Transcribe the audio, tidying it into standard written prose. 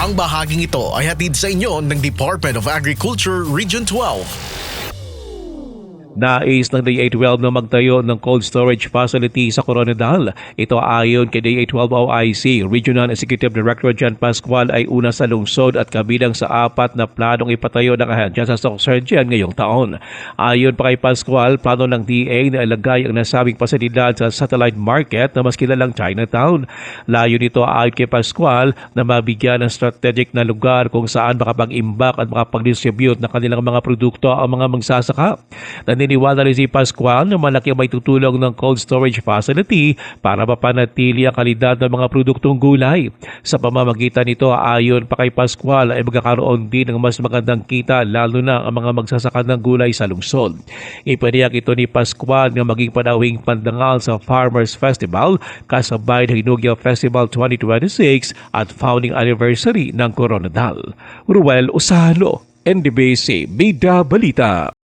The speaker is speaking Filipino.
Ang bahaging ito ay hatid sa inyo ng Department of Agriculture Region 12. Nais ng DA12 na magtayo ng cold storage facility sa Coronadal. Ito ayon kay DA12 OIC, Regional Executive Director John Pascual ay una sa lungsod at kabilang sa 4 na planong ipatayo ng ahensya sa stock surgeon ngayong taon. Ayon pa kay Pascual, plano ng DA na ilagay ang nasabing pasilidad sa satellite market na mas kilalang Chinatown. Layo nito ayon kay Pascual na mabigyan ng strategic na lugar kung saan makapag-imbak at makapag-distribute ng kanilang mga produkto ang mga magsasaka. Naniniwala rin si Pascual na malaki ang may tutulong ng cold storage facility para mapanatili ang kalidad ng mga produktong gulay. Sa pamamagitan nito, ayon pa kay Pascual ay magkakaroon din ng mas magandang kita lalo na ang mga magsasaka ng gulay sa lungsod. Ipaniyak ito ni Pascual na maging panawing pandangal sa Farmers Festival kasabay ng Hinugya Festival 2026 at founding anniversary ng Coronadal. Ruel Osano, NDBC Bida Balita.